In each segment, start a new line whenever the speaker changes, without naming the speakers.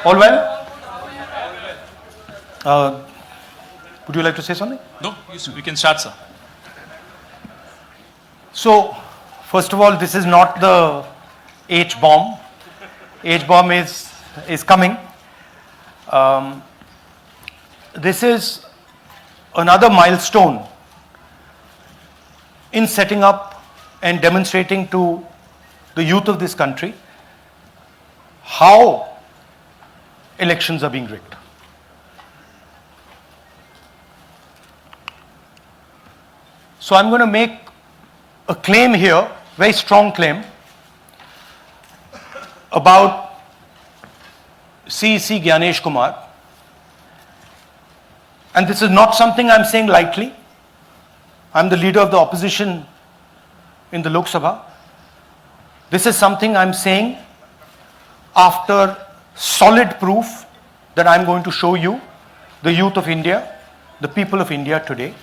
All well? Would you like to say something?
No, we can start, sir.
So, first of all, this is not the H-bomb. H-bomb is coming. This is another milestone in setting up and demonstrating to the youth of this country how elections are being rigged. So I'm going to make a claim here, very strong claim, about CEC Gyanesh Kumar. And this is not something I'm saying lightly. I'm the leader of the opposition in the Lok Sabha. This is something I'm saying after solid proof that I'm going to show you, the youth of India, the people of India today.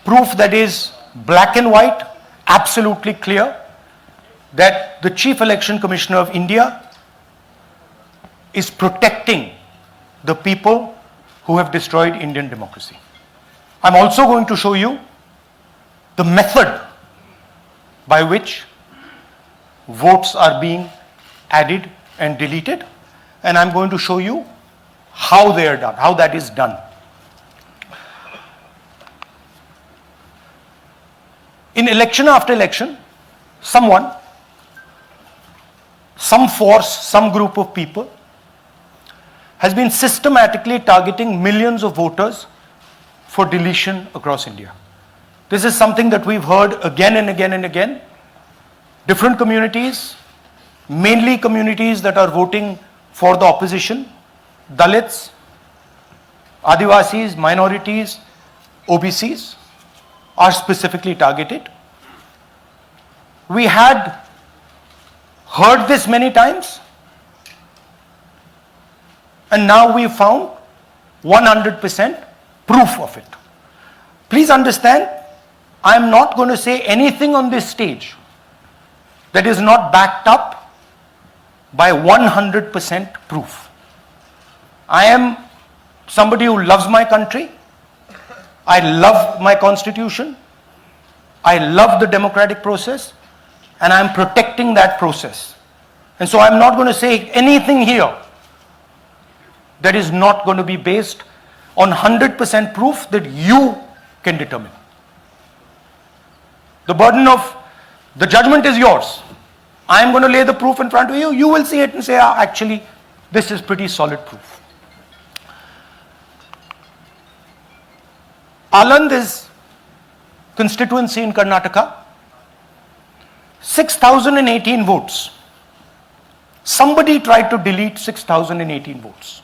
Proof that is black and white, absolutely clear, that the Chief Election Commissioner of India is protecting the people who have destroyed Indian democracy. I'm also going to show you the method by which votes are being added and deleted, and I'm going to show you how they are done, how that is done. In election after election, someone, some force, some group of people has been systematically targeting millions of voters for deletion across India. This is something that we've heard again and again and again. Different communities, mainly communities that are voting for the opposition, Dalits, Adivasis, minorities, OBCs, are specifically targeted. We had heard this many times, and now we found 100% proof of it. Please understand, I am not going to say anything on this stage that is not backed up by 100% proof. I am somebody who loves my country. I love my constitution. I love the democratic process, and I am protecting that process. And so I'm not going to say anything here that is not going to be based on 100% proof that you can determine. The burden of the judgment is yours. I am going to lay the proof in front of you. You will see it and say, actually, this is pretty solid proof. Aland is constituency in Karnataka. 6,018 votes. Somebody tried to delete 6,018 votes.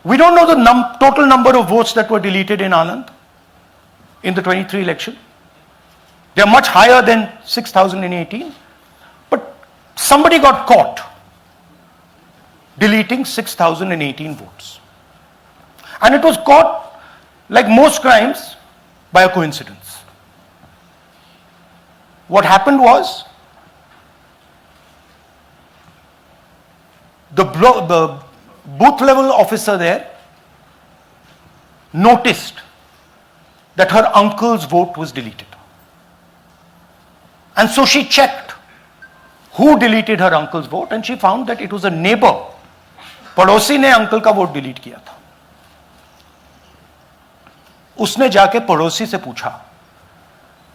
We don't know the total number of votes that were deleted in Aland in the 23 election. They are much higher than 6,018. But somebody got caught deleting 6,018 votes. And it was caught, like most crimes, by a coincidence. What happened was, the booth level officer there noticed that her uncle's vote was deleted. And so she checked who deleted her uncle's vote, and she found that it was a neighbor. पड़ोसी ने uncle का vote delete किया था. उसने जाके पड़ोसी से पूछा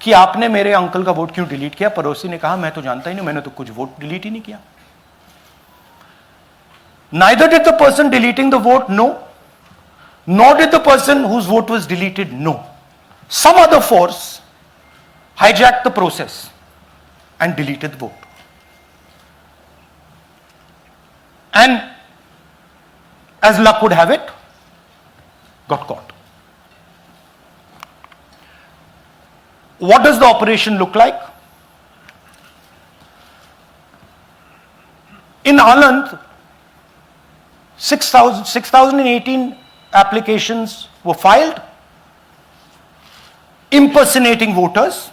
कि आपने मेरे अंकल का वोट क्यों डिलीट किया. पड़ोसी ने कहा, मैं तो जानता ही नहीं, मैंने तो कुछ वोट डिलीट ही नहीं किया. Neither did the person deleting the vote know, nor did the person whose vote was deleted know. Some other force hijacked the process and deleted the vote. And as luck would have it, got caught. What does the operation look like? In Aland, 6,018 applications were filed, impersonating voters.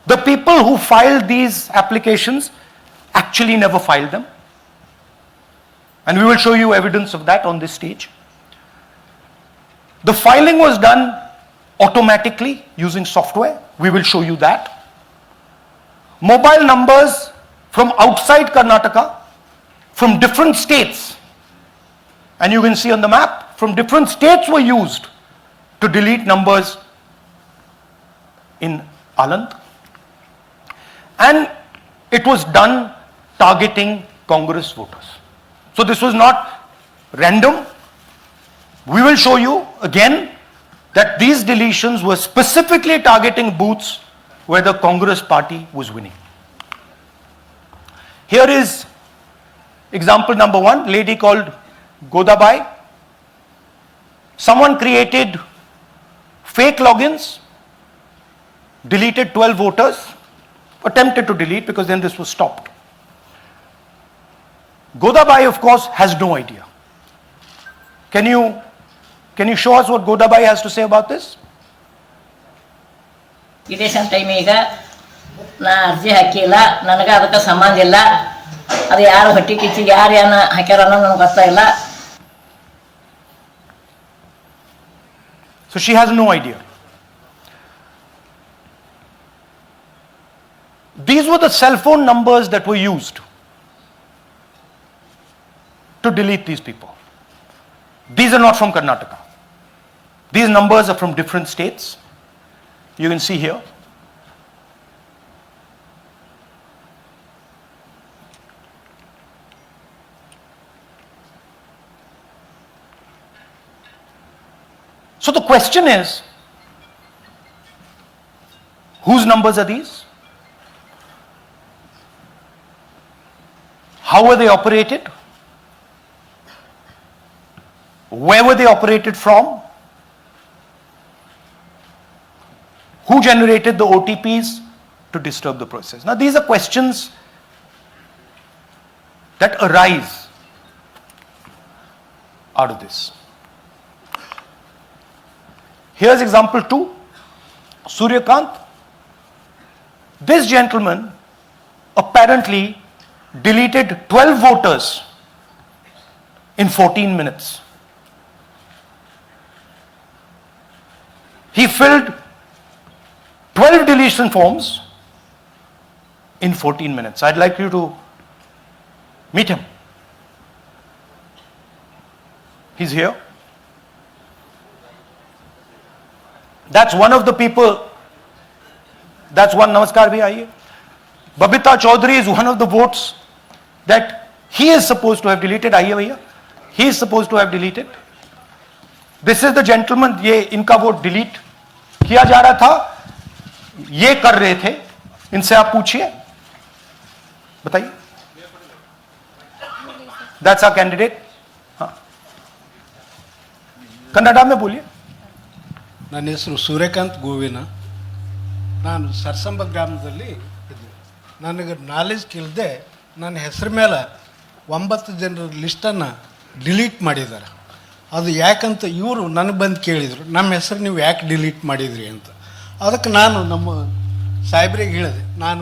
The people who filed these applications actually never filed them. And we will show you evidence of that on this stage. The filing was done automatically using software. We will show you that. Mobile numbers from outside Karnataka, from different states, and you can see on the map, from different states were used to delete numbers in Aland. And it was done targeting Congress voters. So this was not random. We will show you again that these deletions were specifically targeting booths where the Congress party was winning. Here is example number 1, lady called Godabai. Someone created fake logins, deleted 12 voters, attempted to delete because then this was stopped. Godabai, of course, has no idea. Can you show us what Godabai has to say about this?
Election time ಈಗ ನಾ ಅರ್ಜಿ ಹಾಕಿಲ್ಲ, ನನಗೆ ಅದಕ್ಕೆ ಸಂಬಂಧ ಇಲ್ಲ, ಅದು ಯಾರು ಹೊಟ್ಟಿ ಕಿಚ್ಚಿಗೆ ಯಾರು ಏನ ಹಾಕ್ಯಾರ ಅನ್ನೋದು ನನಗೆ ಗೊತ್ತಾಗಿಲ್ಲ.
So she has no idea. These were the cell phone numbers that were used to delete these people. These are not from Karnataka. These numbers are from different states. You can see here. So the question is, whose numbers are these? How were they operated? Where were they operated from? Who generated the OTPs to disturb the process? Now these are questions that arise out of this. Here's example 2, Suryakant. This gentleman apparently deleted 12 voters in 14 minutes. He filled 12 deletion forms in 14 minutes. I'd like you to meet him. He's here. That's one of the people. That's one. Namaskar bhi aiye. Babita Chaudhary is one of the votes that he is supposed to have deleted. Aiye bhaiya. He is supposed to have deleted. This is the gentleman. ये इनका vote delete किया जा रहा था. ये कर रहे थे. इनसे आप पूछिए. बताइए. That's our candidate. हाँ. कन्नड़ा में बोलिए.
ನನ್ನ ಹೆಸರು ಸೂರ್ಯಕಾಂತ್ ಗೋವಿನ. ನಾನು ಸರ್ಸಂಬ ಗ್ರಾಮದಲ್ಲಿ ಇದ್ದೆ. ನನಗೆ ನಾಲೆಜ್ ಕೇಳದೆ ನನ್ನ ಹೆಸರು ಮೇಲೆ 9 ಜನರ ಲಿಸ್ಟನ್ನು ಡಿಲೀಟ್ ಮಾಡಿದ್ದಾರೆ. ಅದು ಯಾಕಂತ ಇವರು ನನಗೆ ಬಂದು ಕೇಳಿದರು, ನಮ್ಮ ಹೆಸರು ನೀವು ಯಾಕೆ ಡಿಲೀಟ್ ಮಾಡಿದ್ರಿ ಅಂತ. ಅದಕ್ಕೆ ನಾನು ನಮ್ಮ ಸಾಹೇಬ್ರಿಗೆ ಹೇಳಿದೆ, ನಾನು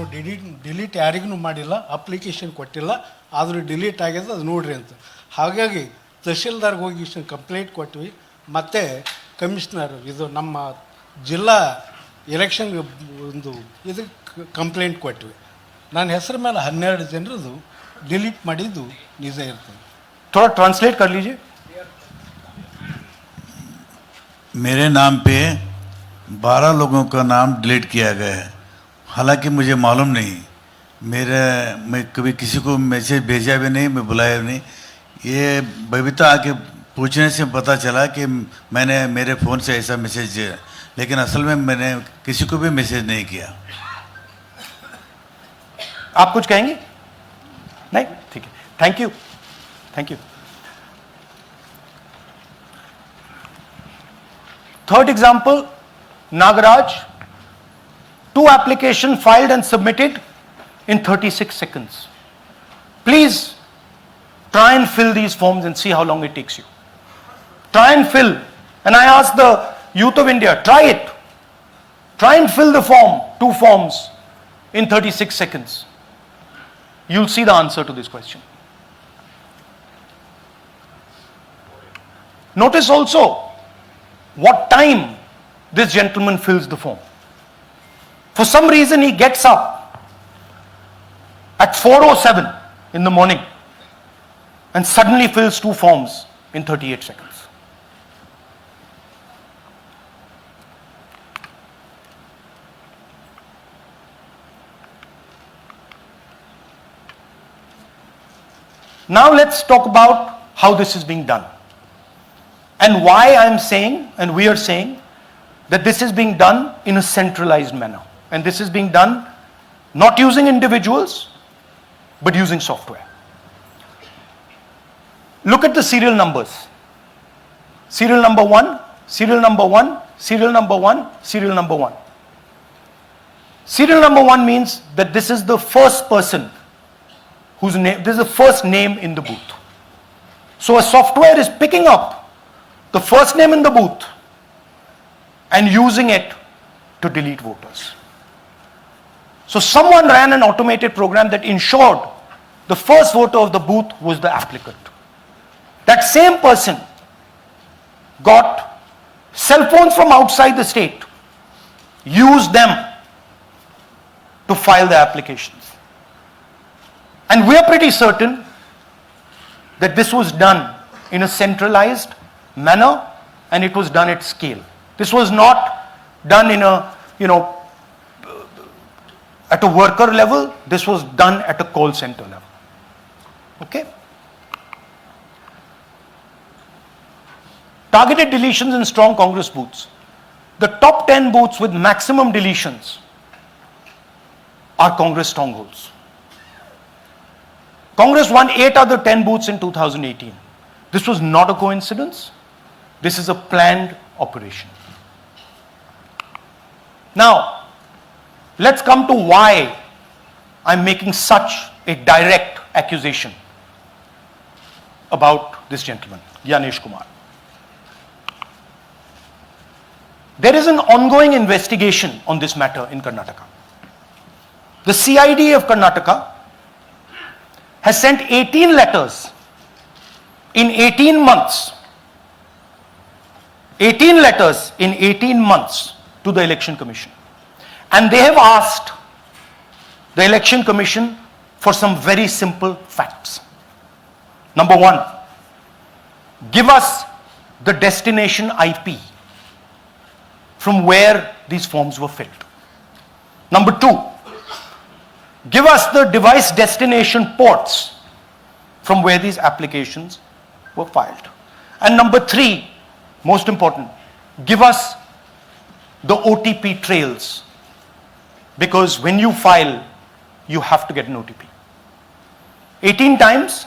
ಡಿಲೀಟ್ ಯಾರಿಗೂ ಮಾಡಿಲ್ಲ, ಅಪ್ಲಿಕೇಶನ್ ಕೊಟ್ಟಿಲ್ಲ, ಆದರೂ ಡಿಲೀಟ್ ಆಗಿದೆ, ಅದು ನೋಡ್ರಿ ಅಂತ. ಹಾಗಾಗಿ ತಹಶೀಲ್ದಾರ್ಗೆ ಹೋಗಿ ಕಂಪ್ಲೇಂಟ್ ಕೊಟ್ವಿ. ಮತ್ತು ಕಮಿಷನರ್ ಇದು ನಮ್ಮ ಜಿಲ್ಲಾ ಎಲೆಕ್ಷನ್ ಒಂದು ಇದಕ್ಕೆ ಕಂಪ್ಲೇಂಟ್ ಕೊಟ್ವಿ. ನನ್ನ ಹೆಸರು ಮೇಲೆ 12 ಜನರದು ಡಿಲೀಟ್ ಮಾಡಿದ್ದು ನಿಜ ಇರ್ತದೆ.
थोड़ा ट्रांसलेट कर लीजिए.
मेरे नाम पे 12 लोगों का नाम डिलीट किया गया है. हालांकि मुझे मालूम नहीं, मैं कभी किसी को मैसेज भेजा भी नहीं, मैं बुलाया भी नहीं. ये बबीता आके पूछने से पता चला कि मैंने मेरे फ़ोन से ऐसा मैसेज दिया, लेकिन असल में मैंने किसी को भी मैसेज नहीं किया.
आप कुछ कहेंगे? नहीं, ठीक है. Thank you. Thank you. Third example, Nagaraj. 2 applications filed and submitted in 36 seconds. Please try and fill these forms and see how long it takes you. Try and fill. And I ask the youth of India, try it. Try and fill the form, 2 forms in 36 seconds. you'll see the answer to this question. Notice also what time this gentleman fills the form. For some reason he gets up at 4:07 in the morning and suddenly fills 2 forms in 38 seconds. Now let's talk about how this is being done and why I'm saying and we are saying that this is being done in a centralized manner, and this is being done not using individuals but using software. Look at the serial numbers. Serial number 1, serial number 1, serial number 1, serial number 1. Serial number 1 means that this is the first person whose name, this is the first name in the booth. So a software is picking up the first name in the booth and using it to delete voters. So someone ran an automated program that ensured the first voter of the booth was the applicant. That same person got cell phones from outside the state, used them to file the applications. And we are pretty certain that this was done in a centralized manner and it was done at scale. This was not done in a, at a worker level. This was done at a call center level. Okay? Targeted deletions in strong Congress booths. The top 10 booths with maximum deletions are Congress strongholds. Congress won 8 other 10 booths in 2018. This was not a coincidence. This is a planned operation. Now, let's come to why I'm making such a direct accusation about this gentleman, Gyanesh Kumar. There is an ongoing investigation on this matter in Karnataka. The CID of Karnataka has sent 18 letters in 18 months. 18 letters in 18 months to the Election Commission. And they have asked the Election Commission for some very simple facts. Number 1, give us the destination IP from where these forms were filled. Number 2, give us the device destination ports from where these applications were filed. And number 3, most important, give us the OTP trails, because when you file, you have to get an OTP. 18 times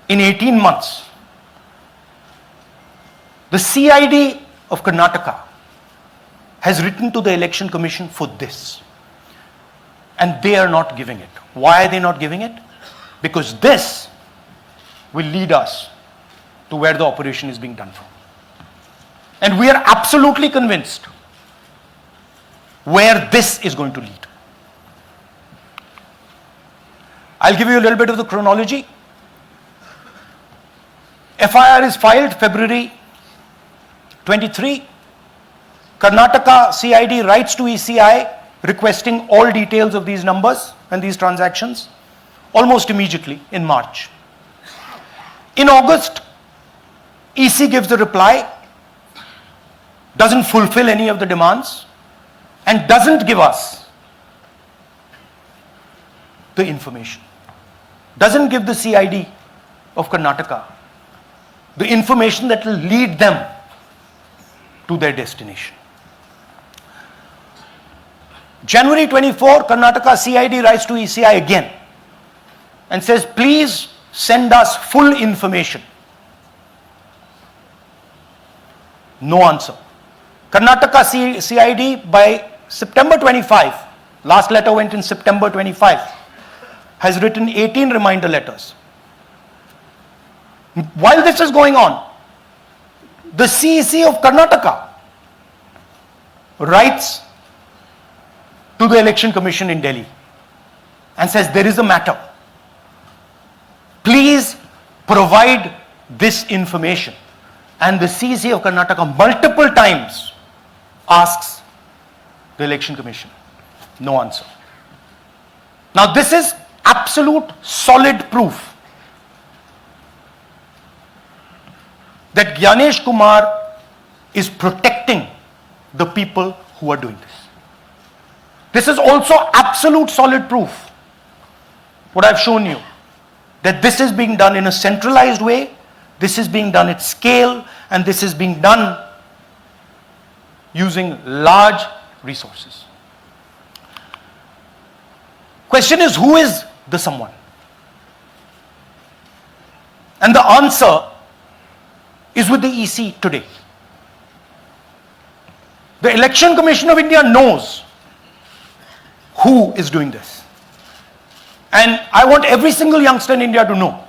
in 18 months. The CID of Karnataka has written to the Election Commission for this. And they are not giving it. Why are they not giving it? Because this will lead us to where the operation is being done from. And we are absolutely convinced where this is going to lead. I'll give you a little bit of the chronology. FIR is filed February 23. Karnataka CID writes to ECI requesting all details of these numbers and these transactions almost immediately in March. In August, EC gives a reply, doesn't fulfill any of the demands, and doesn't give us the information. Doesn't give the CID of Karnataka the information that will lead them to their destination. January 24, Karnataka CID writes to ECI again and says, please send us full information. No answer. Karnataka CID by September 25, last letter went in September 25, has written 18 reminder letters. While this is going on, the CEC of Karnataka writes to the Election Commission in Delhi and says there is a matter, please provide this information. And the CC of Karnataka multiple times asks the Election Commission. No answer. Now this is absolute solid proof that Gyanesh Kumar is protecting the people who are doing this. This is also absolute solid proof, what I've shown you, that this is being done in a centralized way, this is being done at scale, and this is being done using large resources. Question is, who is the someone? And the answer is with the EC today. The Election Commission of India knows who is doing this. And I want every single youngster in India to know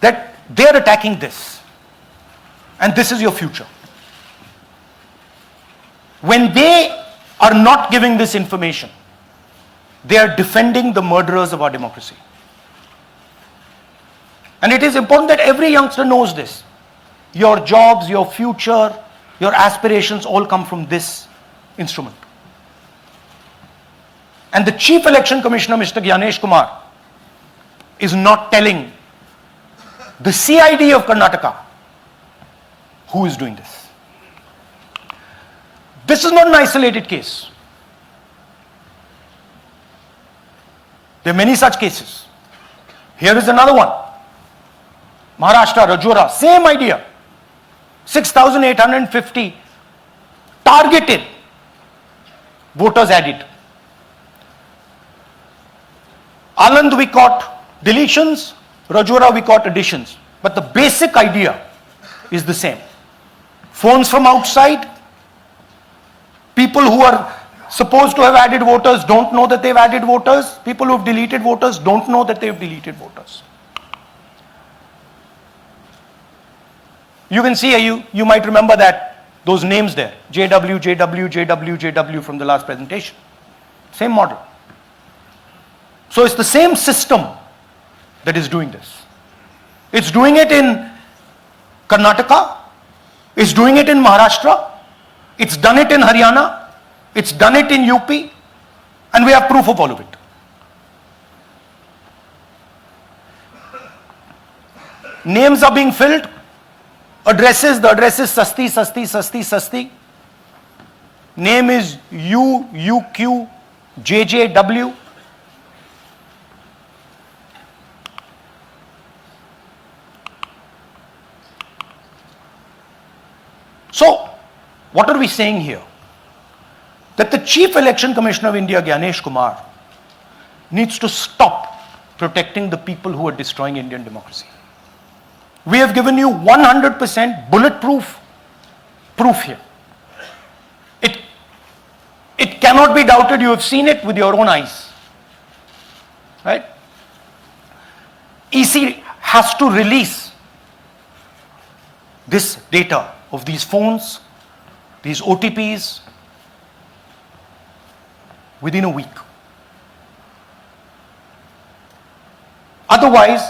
that they are attacking this. And this is your future. When they are not giving this information, they are defending the murderers of our democracy. And it is important that every youngster knows this. Your jobs, your future, your aspirations all come from this instrument. And the Chief Election Commissioner, Mr. Gyanesh Kumar, is not telling the CID of Karnataka who is doing this. This is not an isolated case. There are many such cases. Here is another one. Maharashtra, Rajora, same idea. 6,850 targeted voters added. Anand we caught deletions, Rajora we caught additions. But the basic idea is the same. Phones from outside, people who are supposed to have added voters don't know that they've added voters, people who have deleted voters don't know that they've deleted voters. You can see, you might remember that, those names there, JW, JW, JW, JW from the last presentation. Same model. So it's the same system that is doing this. It's doing it in Karnataka, it's doing it in Maharashtra, it's done it in Haryana, it's done it in UP, and we have proof of all of it. Names are being filled, addresses, the address is Sasti, Sasti, Sasti, Sasti. Name is UQ, JJW. So, what are we saying here? That the Chief Election Commissioner of India, Gyanesh Kumar, needs to stop protecting the people who are destroying Indian democracy. We have given you 100% bulletproof proof here. It cannot be doubted. You have seen it with your own eyes. Right? EC has to release this data of these phones, these OTPs, within a week. Otherwise,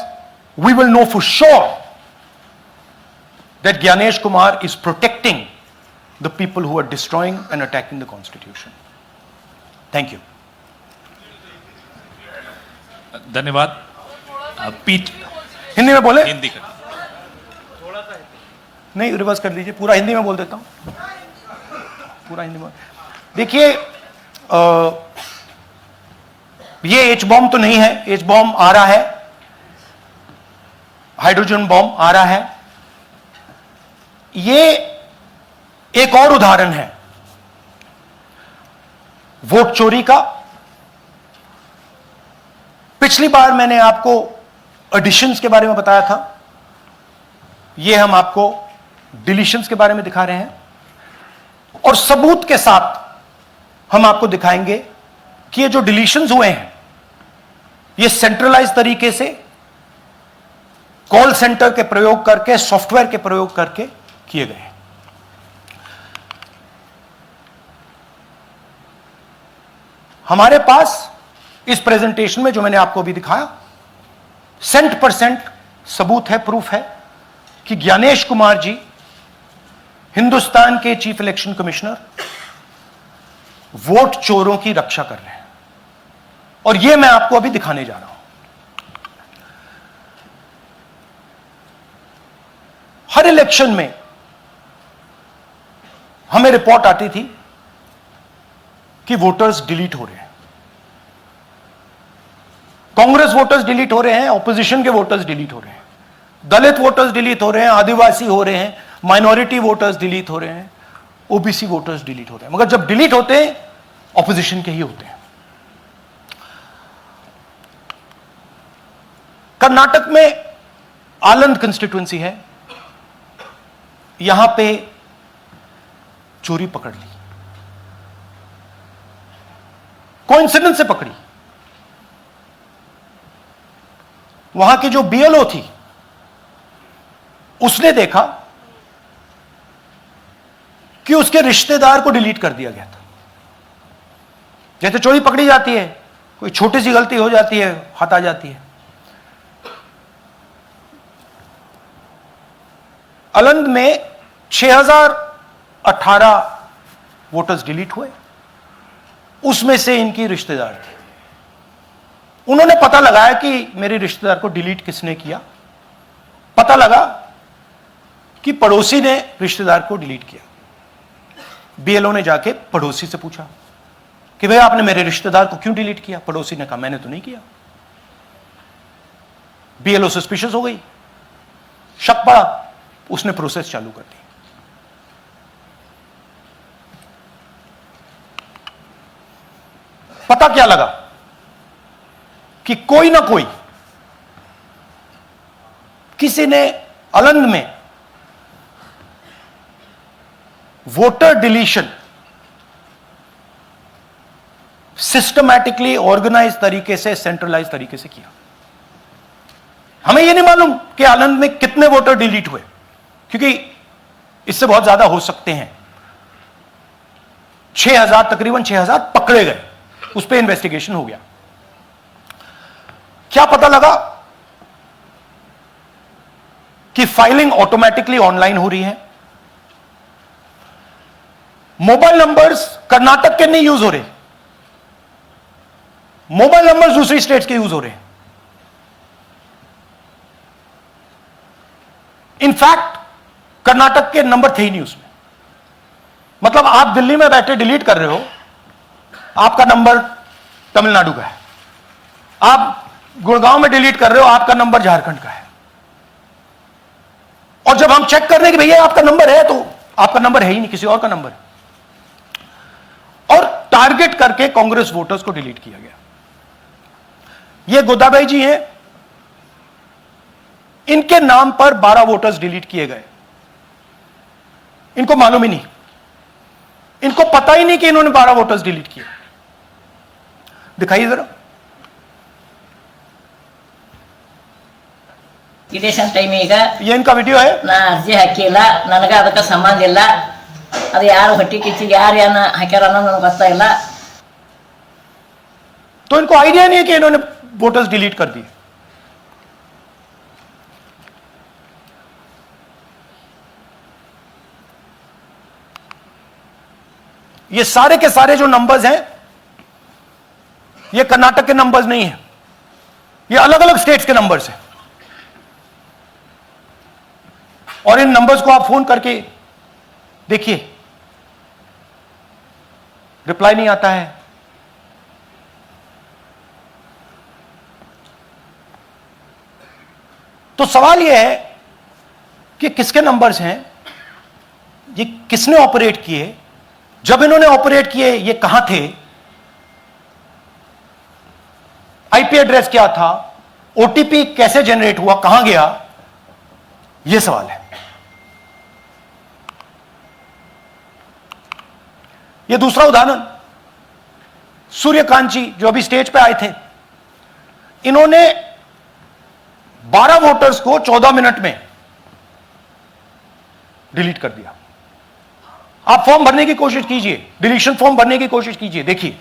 we will know for sure that Gyanesh Kumar is protecting the people who are destroying and attacking the constitution. Thank you.
धन्यवाद पीठ
हिंदी में बोले?
हिंदी का
नहीं, reverse कर दीजिए, पूरा हिंदी में बोल देता हूं, पूरा हिंदी में। देखिए, ये एच बॉम्ब तो नहीं है, एच बॉम्ब आ रहा है, हाइड्रोजन बॉम्ब आ रहा है। ये एक और उदाहरण है वोट चोरी का। पिछली बार मैंने आपको एडिशंस के बारे में बताया था, ये हम आपको डिलीशंस के बारे में दिखा रहे हैं, और सबूत के साथ हम आपको दिखाएंगे कि ये जो डिलीशंस हुए हैं ये सेंट्रलाइज तरीके से कॉल सेंटर के प्रयोग करके, सॉफ्टवेयर के प्रयोग करके किए गए हैं। हमारे पास इस प्रेजेंटेशन में जो मैंने आपको अभी दिखाया 100% सबूत है, प्रूफ है कि ज्ञानेश कुमार जी हिंदुस्तान के चीफ इलेक्शन कमिश्नर वोट चोरों की रक्षा कर रहे हैं, और यह मैं आपको अभी दिखाने जा रहा हूं। हर इलेक्शन में हमें रिपोर्ट आती थी कि वोटर्स डिलीट हो रहे हैं, कांग्रेस वोटर्स डिलीट हो रहे हैं, ऑपोजिशन के वोटर्स डिलीट हो रहे हैं, दलित वोटर्स डिलीट हो रहे हैं, आदिवासी हो रहे हैं, माइनॉरिटी वोटर्स डिलीट हो रहे हैं, ओबीसी वोटर्स डिलीट हो रहे हैं। मगर जब डिलीट होते हैं ऑपोजिशन के ही होते हैं। कर्नाटक में आलंद कंस्टिट्यूएंसी है, यहां पे चोरी पकड़ ली, कोइंसिडेंस से पकड़ी। वहां की जो बीएलओ थी उसने देखा कि उसके रिश्तेदार को डिलीट कर दिया गया था। जैसे चोरी पकड़ी जाती है, कोई छोटी सी गलती हो जाती है, हाथ आ जाती है। अलंद में 6018 वोटर्स डिलीट हुए, उसमें से इनकी रिश्तेदार थे। उन्होंने पता लगाया कि मेरे रिश्तेदार को डिलीट किसने किया। पता लगा कि पड़ोसी ने रिश्तेदार को डिलीट किया। बीएलओ ने जाके पड़ोसी से पूछा कि भाई आपने मेरे रिश्तेदार को क्यों डिलीट किया? पड़ोसी ने कहा मैंने तो नहीं किया। बीएलओ सस्पिशियस हो गई, शक पड़ा, उसने प्रोसेस चालू कर दी। पता क्या लगा कि कोई ना कोई, किसी ने अलंद में वोटर डिलीशन सिस्टमैटिकली ऑर्गेनाइज तरीके से, सेंट्रलाइज तरीके से किया। हमें यह नहीं मालूम कि आलंद में कितने वोटर डिलीट हुए, क्योंकि इससे बहुत ज्यादा हो सकते हैं। 6000, तकरीबन 6000 पकड़े गए, उस पर इन्वेस्टिगेशन हो गया। क्या पता लगा कि फाइलिंग ऑटोमेटिकली ऑनलाइन हो रही है। मोबाइल नंबर्स कर्नाटक के नहीं यूज हो रहे, मोबाइल नंबर्स दूसरी स्टेट्स के यूज हो रहे हैं। इनफैक्ट कर्नाटक के नंबर थे ही नहीं उसमें। मतलब आप दिल्ली में बैठे डिलीट कर रहे हो, आपका नंबर तमिलनाडु का है। आप गुड़गांव में डिलीट कर रहे हो, आपका नंबर झारखंड का है। और जब हम चेक कर रहे हैं कि भैया आपका नंबर है, तो आपका नंबर है ही नहीं, किसी और का नंबर है। और टारगेट करके कांग्रेस वोटर्स को डिलीट किया गया। ये गोदाबाई जी हैं, इनके नाम पर 12 वोटर्स डिलीट किए गए। इनको मालूम ही नहीं, इनको पता ही नहीं कि इन्होंने 12 वोटर्स डिलीट किए। दिखाइए जरा।
ಇಲೆಕ್ಷನ್ ಟೈಮ್ ಈಗ
ये इनका वीडियो है।
ನಾ ಅರ್ಜಿ ಹಾಕಿಲ್ಲ, ನನಗೆ ಅದಕ್ಕೆ ಸಂಬಂಧ ಇಲ್ಲ। ಅದು ಯಾರು ಹೊಟ್ಟಿ ಕಿಚ್ಚಿಗೆ ಯಾರು ಏನ ಹಾಕ್ಯಾರ ಅನ್ನೋದು ನನಗೆ ಗೊತ್ತಾಗಿಲ್ಲ।
तो इनको आइडिया नहीं है कि इन्होंने वोटर्स डिलीट कर दिए। ये सारे के सारे जो नंबर्स हैं, ये कर्नाटक के नंबर्स नहीं है, ये अलग अलग स्टेट्स के नंबर्स हैं। और इन नंबर्स को आप फोन करके देखिए, रिप्लाई नहीं आता है। तो सवाल यह है कि किसके नंबर्स हैं, ये किसने ऑपरेट किए, जब इन्होंने ऑपरेट किए ये कहां थे, आईपी एड्रेस क्या था, ओटीपी कैसे जनरेट हुआ, कहां गया, यह सवाल है। यह दूसरा उदाहरण, सूर्यकांत जी जो अभी स्टेज पे आए थे, इन्होंने 12 वोटर्स को 14 मिनट में डिलीट कर दिया। आप फॉर्म भरने की कोशिश कीजिए, डिलीशन फॉर्म भरने की कोशिश कीजिए, देखिए।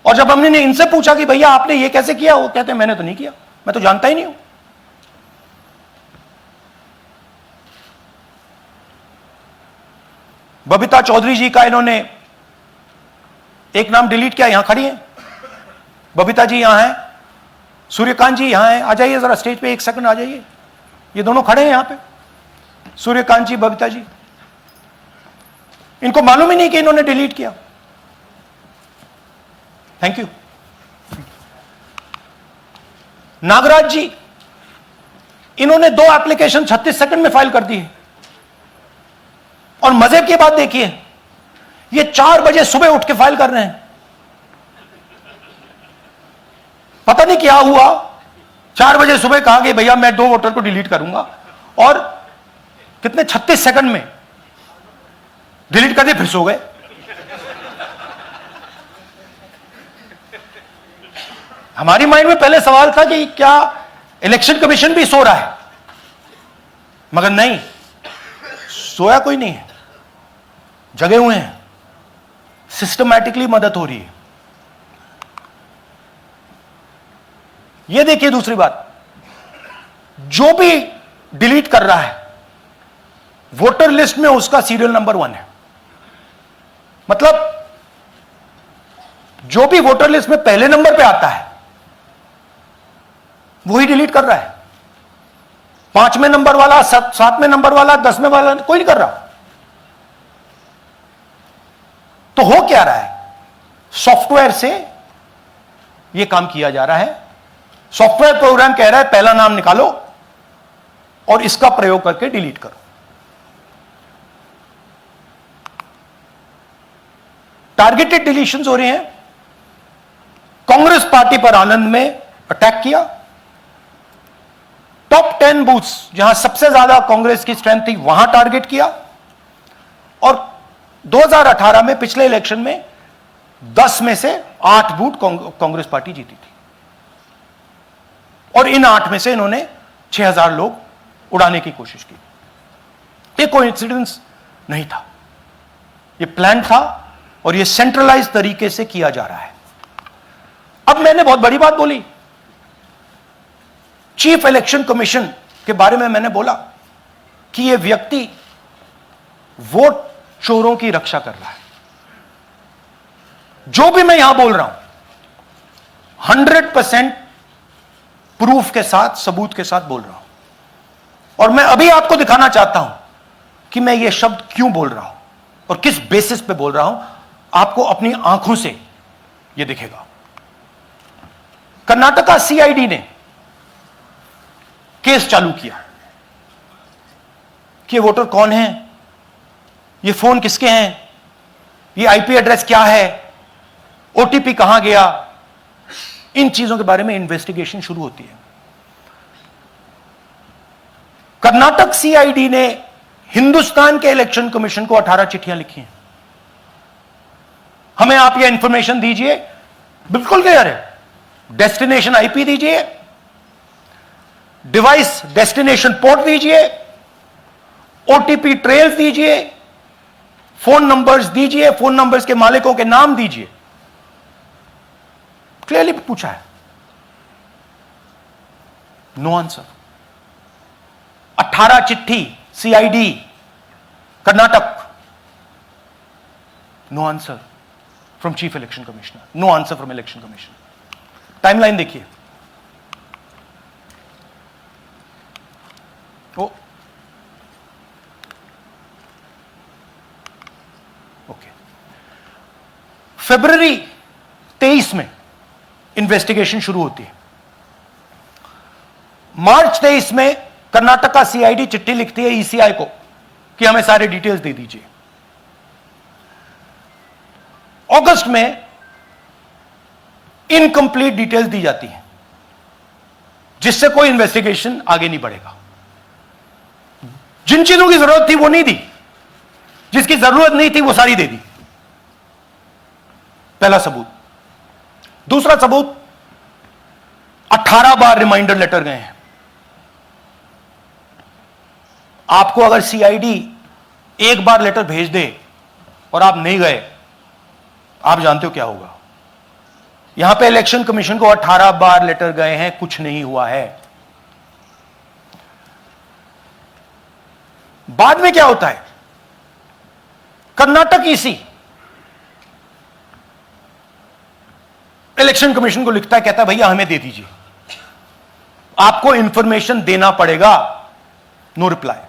और जब हमने इनसे पूछा कि भैया आपने ये कैसे किया, वो कहते हैं मैंने तो नहीं किया, मैं तो जानता ही नहीं हूं। बबीता चौधरी जी का इन्होंने एक नाम डिलीट किया, यहां खड़ी हैं बबीता जी, यहां हैं, सूर्यकांत जी यहां हैं, आ जाइए जरा स्टेज पे, एक सेकंड आ जाइए, ये दोनों खड़े हैं यहां पे, सूर्यकांत जी, बबीता जी। इनको मालूम ही नहीं कि इन्होंने डिलीट किया। Thank you. नागराज जी, इन्होंने 2 एप्लीकेशन 36 सेकंड में फाइल कर दी है। और मजे की बात देखिए, ये 4 बजे सुबह उठ के फाइल कर रहे हैं। पता नहीं क्या हुआ, 4 बजे सुबह कहा कि भैया मैं 2 वोटर को डिलीट करूंगा, और कितने 36 सेकंड में डिलीट कर दिए, फिर सो गए। हमारी माइंड में पहले सवाल था कि क्या इलेक्शन कमीशन भी सो रहा है, मगर नहीं, सोया कोई नहीं है, जगे हुए हैं, सिस्टमैटिकली मदद हो रही है। यह देखिए दूसरी बात, जो भी डिलीट कर रहा है वोटर लिस्ट में उसका सीरियल नंबर 1 है। मतलब जो भी वोटर लिस्ट में पहले नंबर पे आता है वही डिलीट कर रहा है। 5वें नंबर वाला, 7वें नंबर वाला, 10वें वाला कोई नहीं कर रहा। तो हो क्या रहा है, सॉफ्टवेयर से यह काम किया जा रहा है। सॉफ्टवेयर प्रोग्राम कह रहा है पहला नाम निकालो और इसका प्रयोग करके डिलीट करो। टारगेटेड डिलीशंस हो रहे हैं। कांग्रेस पार्टी पर आनंद में अटैक किया। टॉप 10 बूथ्स जहां सबसे ज्यादा कांग्रेस की स्ट्रेंथ थी वहां टारगेट किया। और 2018 में पिछले इलेक्शन में 10 में से 8 बूथ कांग्रेस पार्टी जीती थी, और इन 8 में से इन्होंने 6000 लोग उड़ाने की कोशिश की। ये कोइंसिडेंस नहीं था, ये प्लान था, और ये सेंट्रलाइज तरीके से किया जा रहा है। अब मैंने बहुत बड़ी बात बोली, चीफ इलेक्शन कमीशन के बारे में मैंने बोला कि यह व्यक्ति वोट चोरों की रक्षा कर रहा है। जो भी मैं यहां बोल रहा हूं 100% प्रूफ के साथ, सबूत के साथ बोल रहा हूं। और मैं अभी आपको दिखाना चाहता हूं कि मैं ये शब्द क्यों बोल रहा हूं और किस बेसिस पे बोल रहा हूं। आपको अपनी आंखों से ये दिखेगा। कर्नाटका सीआईडी ने केस चालू किया कि वोटर कौन है, ये फोन किसके हैं, ये आईपी एड्रेस क्या है, ओटीपी कहां गया, इन चीजों के बारे में इन्वेस्टिगेशन शुरू होती है। कर्नाटक सीआईडी ने हिंदुस्तान के इलेक्शन कमीशन को 18 चिट्ठियां लिखी हैं। हमें आप ये इंफॉर्मेशन दीजिए, बिल्कुल क्लियर है, डेस्टिनेशन आईपी दीजिए, डिवाइस डेस्टिनेशन पोर्ट दीजिए, ओटीपी ट्रेल्स दीजिए, फोन नंबर्स दीजिए, फोन नंबर्स के मालिकों के नाम दीजिए। क्लियरली पूछा है, नो आंसर। 18 चिट्ठी CID Karnataka, no answer from chief election commissioner, no answer from election commission. Timeline देखिए, ओके, फरवरी 23 में इन्वेस्टिगेशन शुरू होती है। मार्च 23 में कर्नाटक का सीआईडी चिट्ठी लिखती है ईसीआई को कि हमें सारे डिटेल्स दे दीजिए। अगस्त में इनकंप्लीट डिटेल्स दी जाती हैं, जिससे कोई इन्वेस्टिगेशन आगे नहीं बढ़ेगा। जिन चीजों की जरूरत थी वो नहीं दी, जिसकी जरूरत नहीं थी वो सारी दे दी। पहला सबूत। दूसरा सबूत, 18 बार रिमाइंडर लेटर गए हैं। आपको अगर सीआईडी एक बार लेटर भेज दे और आप नहीं गए, आप जानते हो क्या होगा। यहां पे इलेक्शन कमीशन को 18 बार लेटर गए हैं, कुछ नहीं हुआ है। बाद में क्या होता है, कर्नाटक ईसी इलेक्शन कमीशन को लिखता है, कहता है भैया हमें दे दीजिए, आपको इंफॉर्मेशन देना पड़ेगा। No reply.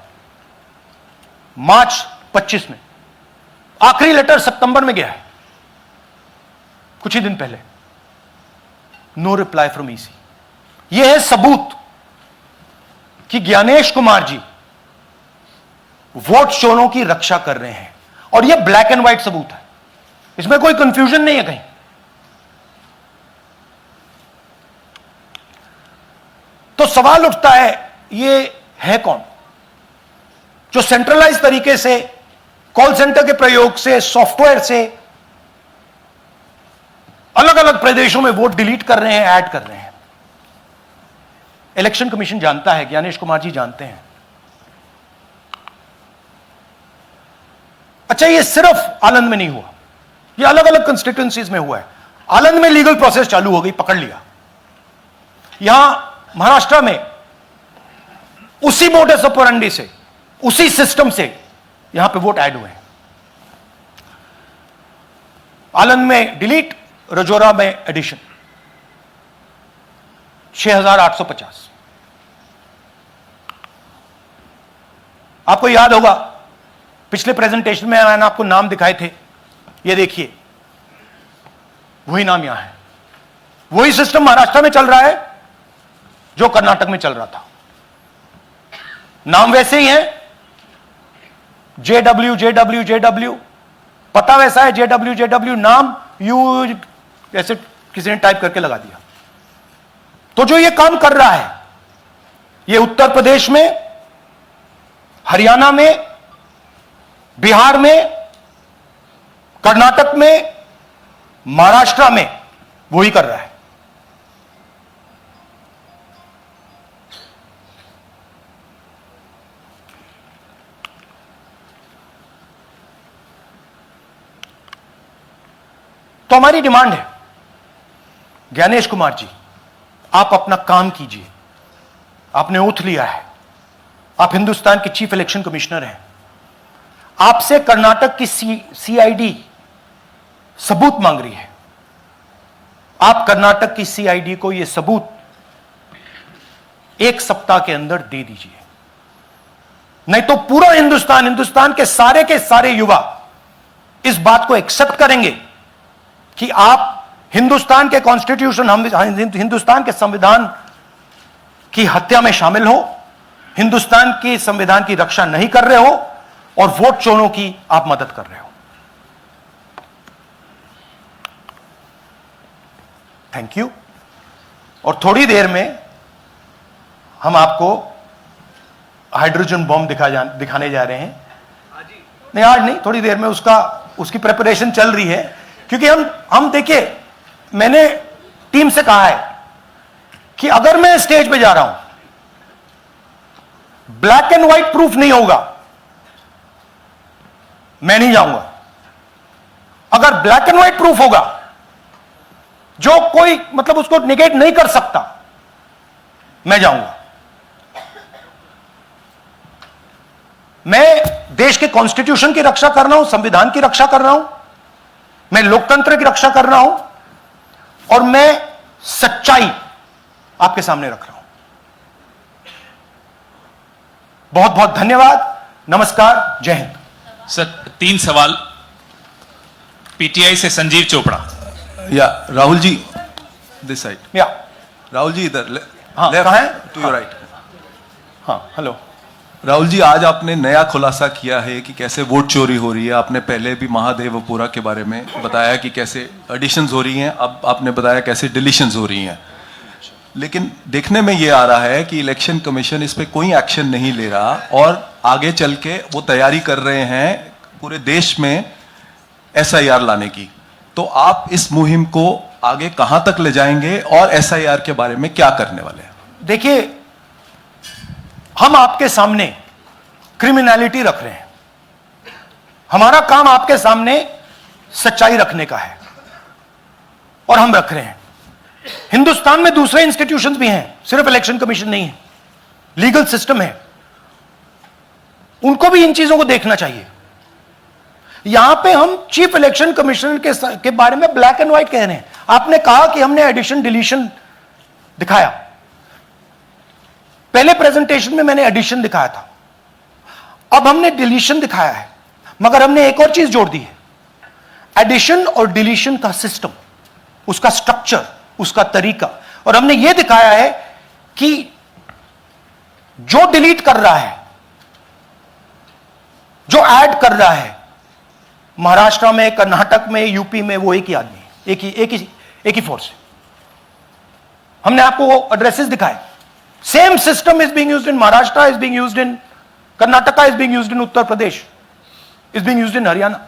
मार्च 25 में, आखिरी लेटर सितंबर में गया है, कुछ ही दिन पहले। No reply from EC. यह है सबूत कि ज्ञानेश कुमार जी वोट चोरों की रक्षा कर रहे हैं, और यह ब्लैक एंड व्हाइट सबूत है, इसमें कोई कंफ्यूजन नहीं है कहीं। तो सवाल उठता है, ये है कौन जो सेंट्रलाइज तरीके से कॉल सेंटर के प्रयोग से, सॉफ्टवेयर से अलग अलग प्रदेशों में वोट डिलीट कर रहे हैं, ऐड कर रहे हैं? इलेक्शन कमीशन जानता है, ज्ञानेश कुमार जी जानते हैं। अच्छा, ये सिर्फ आनंद में नहीं हुआ, ये अलग अलग कंस्टिट्यूएंसीज में हुआ है। आनंद में लीगल प्रोसेस चालू हो गई, पकड़ लिया। यहां महाराष्ट्र में उसी मोडस ऑपरेंडी से, उसी सिस्टम से यहां पे वोट ऐड हुए हैं। आनंद में डिलीट, रजौरा में एडिशन, 6850। आपको याद होगा पिछले प्रेजेंटेशन में मैंने आपको नाम दिखाए थे, ये देखिए वही नाम यहां है। वही सिस्टम महाराष्ट्र में चल रहा है जो कर्नाटक में चल रहा था। नाम वैसे ही है, जेडब्ल्यू जेडब्ल्यू जेडब्ल्यू, पता वैसा है, जेडब्ल्यू जेडब्ल्यू, नाम यू ऐसे किसी ने टाइप करके लगा दिया। तो जो ये काम कर रहा है, ये उत्तर प्रदेश में, हरियाणा में, बिहार में, कर्नाटक में, महाराष्ट्र में वही कर रहा है। तो हमारी डिमांड है, ज्ञानेश कुमार जी, आप अपना काम कीजिए। आपने ओथ लिया है, आप हिंदुस्तान के चीफ इलेक्शन कमिश्नर हैं। आपसे कर्नाटक की सीआईडी सबूत मांग रही है। आप कर्नाटक की सीआईडी को यह सबूत 1 सप्ताह के अंदर दे दीजिए, नहीं तो पूरा हिंदुस्तान के सारे युवा इस बात को एक्सेप्ट करेंगे कि आप हिंदुस्तान के कॉन्स्टिट्यूशन, हिंदुस्तान के संविधान की हत्या में शामिल हो, हिंदुस्तान के संविधान की रक्षा नहीं कर रहे हो, और वोट चोरों की आप मदद कर रहे हो। Thank you. और थोड़ी देर में हम आपको हाइड्रोजन बॉम्ब दिखाने जा रहे हैं। नहीं, आज नहीं, थोड़ी देर में उसकी प्रिपरेशन चल रही है। क्योंकि हम देखिए, मैंने टीम से कहा है कि अगर मैं स्टेज पे जा रहा हूं, ब्लैक एंड व्हाइट प्रूफ नहीं होगा, मैं नहीं जाऊंगा। अगर ब्लैक एंड व्हाइट प्रूफ होगा, जो कोई मतलब उसको निगेट नहीं कर सकता, मैं जाऊंगा। मैं देश के कॉन्स्टिट्यूशन की रक्षा कर रहा हूं, संविधान की रक्षा कर रहा हूं, मैं लोकतंत्र की रक्षा कर रहा हूं, और मैं सच्चाई आपके सामने रख रहा हूं। बहुत बहुत धन्यवाद, नमस्कार, जय हिंद।
सर 3 सवाल। पीटीआई से संजीव चोपड़ा।
या राहुल जी, दिस साइड।
या
राहुल जी इधर,
हाँ, कहाँ है?
To your right.
हाँ, हेलो।
राहुल जी, आज आपने नया खुलासा किया है कि कैसे वोट चोरी हो रही है। आपने पहले भी महादेवपुरा के बारे में बताया कि कैसे एडिशंस हो रही हैं, अब आपने बताया कैसे डिलीशंस हो रही हैं। लेकिन देखने में ये आ रहा है कि इलेक्शन कमीशन इस पे कोई एक्शन नहीं ले रहा, और आगे चल के वो तैयारी कर रहे हैं पूरे देश में एसआईआर लाने की। तो आप इस मुहिम को आगे कहां तक ले जाएंगे, और एसआईआर के बारे में क्या करने वाले हैं?
देखिए, हम आपके सामने क्रिमिनलिटी रख रहे हैं, हमारा काम आपके सामने सच्चाई रखने का है। और हम रख रहे हैं। हिंदुस्तान में दूसरे इंस्टीट्यूशंस भी हैं, सिर्फ इलेक्शन कमीशन नहीं है, लीगल सिस्टम है, उनको भी इन चीजों को देखना चाहिए। यहां पे हम चीफ इलेक्शन कमिश्नर के बारे में ब्लैक एंड व्हाइट कह रहे हैं। आपने कहा कि हमने एडिशन डिलीशन दिखाया, पहले प्रेजेंटेशन में मैंने एडिशन दिखाया था, अब हमने डिलीशन दिखाया है, मगर हमने एक और चीज जोड़ दी है, एडिशन और डिलीशन का सिस्टम, उसका स्ट्रक्चर, उसका तरीका। और हमने यह दिखाया है कि जो डिलीट कर रहा है, जो ऐड कर रहा है, महाराष्ट्र में, कर्नाटक में, यूपी में, वो एक ही आदमी है, एक ही फोर्स है। हमने आपको वो एड्रेसेस दिखाए। Same system is being used in Maharashtra, is being used in Karnataka, is being used in Uttar Pradesh, is being used in Haryana.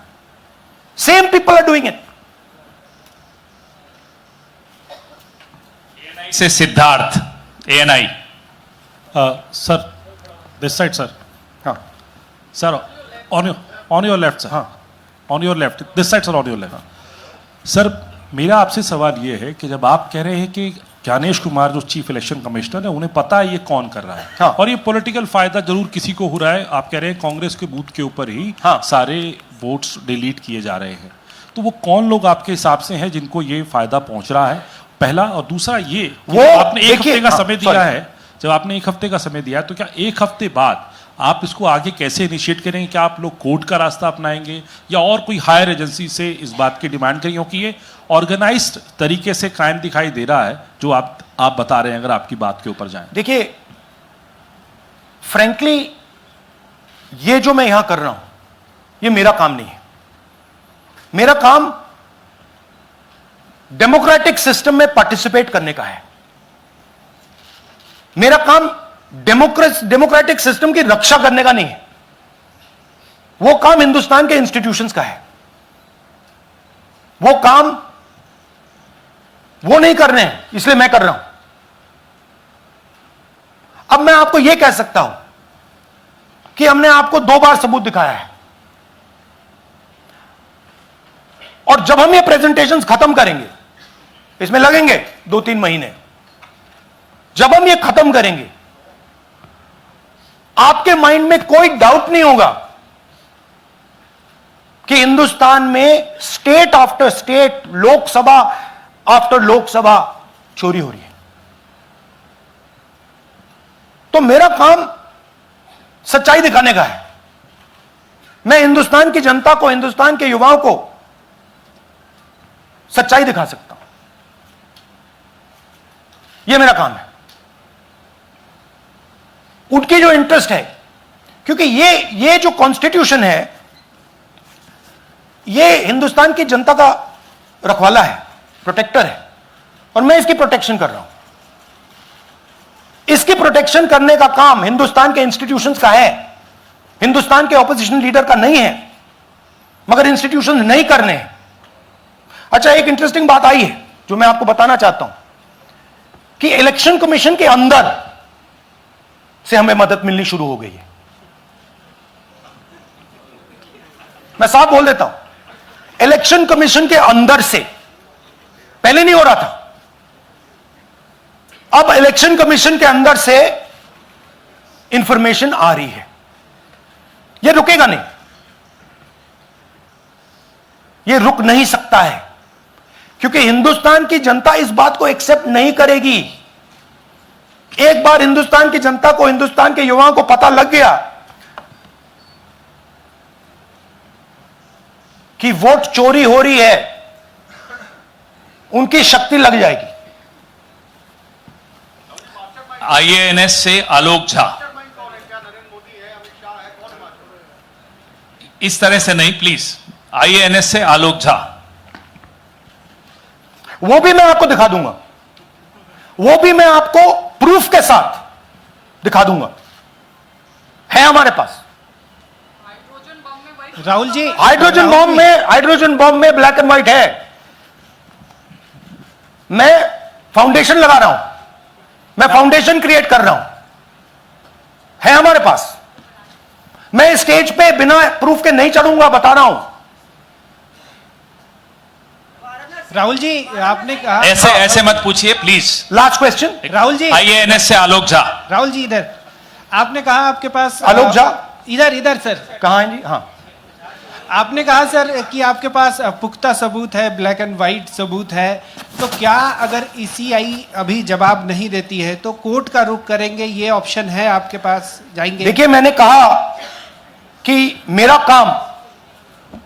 Same people are doing it.
से Siddharth, ANI।
Sir, this side, sir.
हाँ
Sir, on your left, sir.
हाँ
On your left. This side, sir, on your left. Sir, मेरा आपसे सवाल ये है कि जब आप कह रहे हैं कि ज्ञानेश कुमार जो चीफ इलेक्शन कमिश्नर है, उन्हें पता है ये कौन कर रहा है,
हाँ।
और ये पॉलिटिकल फायदा जरूर किसी को हो रहा है। आप कह रहे हैं कांग्रेस के बूथ के ऊपर ही
हाँ।
सारे वोट्स डिलीट किए जा रहे हैं, तो वो कौन लोग आपके हिसाब से हैं जिनको ये फायदा पहुंच रहा है, पहला। और दूसरा ये कि
वो
आपने एक
देखिए,
हफ्ते का
हाँ,
समय दिया
sorry।
है, जब आपने एक हफ्ते का समय दिया है, तो क्या एक हफ्ते बाद आप इसको आगे कैसे इनिशिएट करेंगे? क्या आप लोग कोर्ट का रास्ता अपनाएंगे या और कोई हायर एजेंसी से इस बात की डिमांड करेंगे? क्योंकि ये ऑर्गेनाइज्ड तरीके से कायम दिखाई दे रहा है जो आप बता रहे हैं, अगर आपकी बात के ऊपर जाएं।
देखिए, फ्रैंकली ये जो मैं यहां कर रहा हूं, ये मेरा काम नहीं है। मेरा काम डेमोक्रेटिक सिस्टम में पार्टिसिपेट करने का है। मेरा काम डेमोक्रेटिक सिस्टम की रक्षा करने का नहीं है। वो काम हिंदुस्तान के इंस्टीट्यूशंस का है। वो काम वो नहीं कर रहे हैं, इसलिए मैं कर रहा हूं। अब मैं आपको यह कह सकता हूं कि हमने आपको 2 बार सबूत दिखाया है, और जब हम ये प्रेजेंटेशंस खत्म करेंगे, इसमें लगेंगे 2-3 महीने, जब हम ये खत्म करेंगे, आपके माइंड में कोई डाउट नहीं होगा कि हिंदुस्तान में state after state, Lok Sabha after Lok Sabha चोरी हो रही है। तो मेरा काम सच्चाई दिखाने का है। मैं हिंदुस्तान की जनता को, हिंदुस्तान के युवाओं को सच्चाई दिखा सकता हूं। यह मेरा काम है। उनकी जो इंटरेस्ट है, क्योंकि ये जो कॉन्स्टिट्यूशन है, ये हिंदुस्तान की जनता का रखवाला है, प्रोटेक्टर है, और मैं इसकी प्रोटेक्शन कर रहा हूं। इसकी प्रोटेक्शन करने का काम हिंदुस्तान के इंस्टीट्यूशंस का है, हिंदुस्तान के ऑपोजिशन लीडर का नहीं है, मगर इंस्टीट्यूशंस नहीं करने हैं। अच्छा, एक इंटरेस्टिंग बात आई है जो मैं आपको बताना चाहता हूं कि इलेक्शन कमीशन के अंदर से हमें मदद मिलनी शुरू हो गई है। मैं साफ बोल देता हूं, इलेक्शन कमीशन के अंदर से, पहले नहीं हो रहा था, अब इलेक्शन कमीशन के अंदर से इंफॉर्मेशन आ रही है। यह रुकेगा नहीं, यह रुक नहीं सकता है, क्योंकि हिंदुस्तान की जनता इस बात को एक्सेप्ट नहीं करेगी। एक बार हिंदुस्तान की जनता को, हिंदुस्तान के युवाओं को पता लग गया कि वोट चोरी हो रही है, उनकी शक्ति लग जाएगी।
IANS से आलोक झा। इस तरह से नहीं प्लीज। IANS से आलोक झा।
वो भी मैं आपको दिखा दूंगा, वो भी मैं आपको प्रूफ के साथ दिखा दूंगा, है हमारे पास।
राहुल जी,
हाइड्रोजन बॉम्ब में ब्लैक एंड व्हाइट है। मैं फाउंडेशन लगा रहा हूं, मैं फाउंडेशन क्रिएट कर रहा हूं, है हमारे पास। मैं स्टेज पे बिना प्रूफ के नहीं चढ़ूंगा, बता रहा हूं।
राहुल जी आपने कहा,
ऐसे ऐसे मत पूछिए please.
Last question.
Rahul ji,
IANS से आलोक झा।
राहुल जी इधर, आपने कहा आपके पास
आलोक झा?
इधर इधर सर,
कहाँ हैं जी? हाँ,
आपने कहा सर कि आपके पास पुख्ता सबूत है, ब्लैक एंड वाइट सबूत है, तो क्या अगर ईसीआई अभी जवाब नहीं देती है तो कोर्ट का रुख करेंगे, ये ऑप्शन है आपके पास, जाएंगे?
देखिए मैंने कहा कि मेरा काम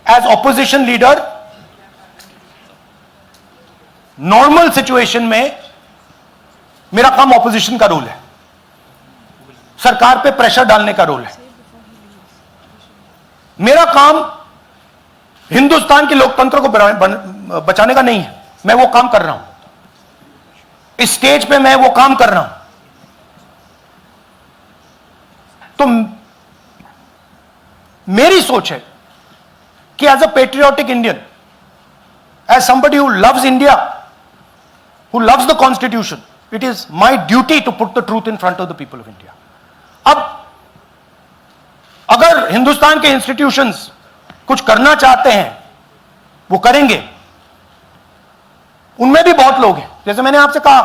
as opposition leader normal situation में मेरा काम ऑपोजिशन का रोल है, सरकार पे प्रेशर डालने का रोल है। मेरा काम हिंदुस्तान के लोकतंत्र को बचाने का नहीं है। मैं वो काम कर रहा हूं, इस स्टेज पे मैं वो काम कर रहा हूं। तो मेरी सोच है कि as a patriotic Indian, as somebody who loves India, who loves the constitution, it is my duty to put the truth in front of the people of India. अब अगर हिंदुस्तान के इंस्टीट्यूशंस कुछ करना चाहते हैं वो करेंगे। उनमें भी बहुत लोग हैं, जैसे मैंने आपसे कहा,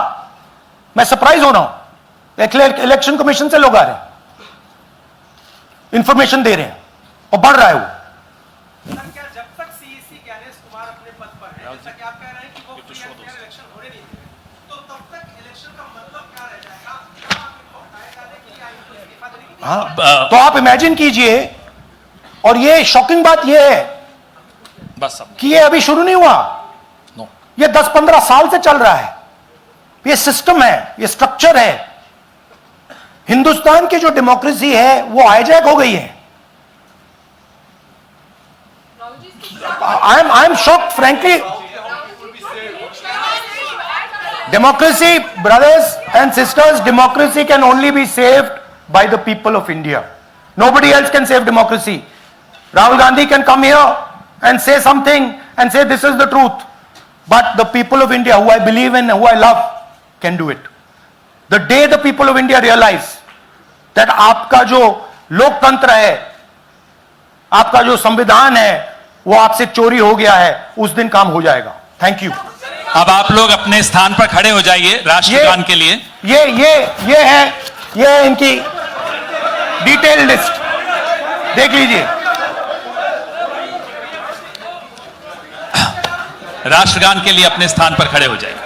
मैं सरप्राइज हो रहा हूं, इलेक्शन कमीशन से लोग आ रहे हैं, इंफॉर्मेशन दे रहे हैं और बढ़ रहा है वो।
क्या जब तक सीईसी ज्ञानेश कुमार अपने पद पर है, जैसा कि आप कह रहे हैं कि वो फ्री एंड फेयर इलेक्शन होने नहीं देंगे, तो तब तक इलेक्शन का मतलब क्या रह जाएगा? क्या आप इनको हटाए जाने के लिए आयोग को इस्तीफा देने की?
हाँ, तो आप इमेजिन कीजिए, और ये शॉकिंग बात ये है
बस अब
कि ये अभी शुरू नहीं हुआ, ये 10-15 साल से चल रहा है। ये सिस्टम है, ये स्ट्रक्चर है। हिंदुस्तान की जो डेमोक्रेसी है वो हाईजैक हो गई है। I am shocked frankly. Democracy, brothers and sisters, democracy can only be saved by the people of India. Nobody else can save democracy. Rahul Gandhi can come here and say something and say this is the truth. But the people of India, who I believe in, who I love, can do it. The day the people of India realize that आपका जो लोकतंत्र है, आपका जो संविधान है, वो आपसे चोरी हो गया है, उस दिन काम हो जाएगा। Thank you.
अब आप लोग अपने स्थान पर खड़े हो जाइए राष्ट्रगान के लिए।
ये है इनकी डिटेल लिस्ट, देख लीजिए।
राष्ट्रगान के लिए अपने स्थान पर खड़े हो जाइए।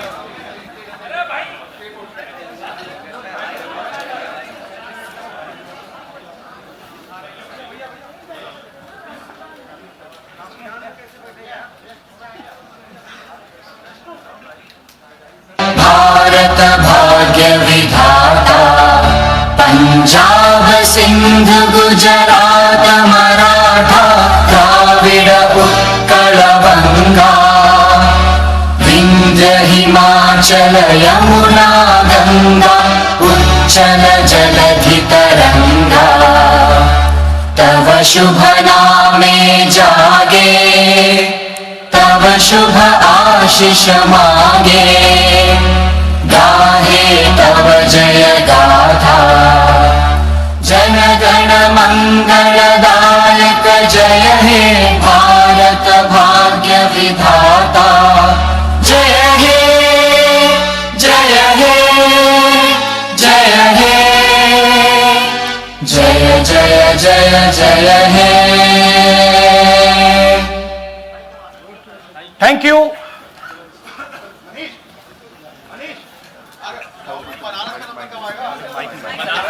भारत भाग्य विधाता, पंजाब सिंध गुजरात मराठा, द्राविड उत्कल बंगा, विंध्य हिमाचल यमुना गंगा, उच्चल जलधि तरंगा, तव शुभ नामे जागे, तव शुभ आशीष मांगे, गाहे तव जय गाथा, जन गण मंगलदायक जय हे भारत भाग्य विधाता, जय हे जय हे जय हे, जय जय जय जय हे।
Thank you.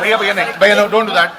भैया नहीं, भैया डोंट डू दैट।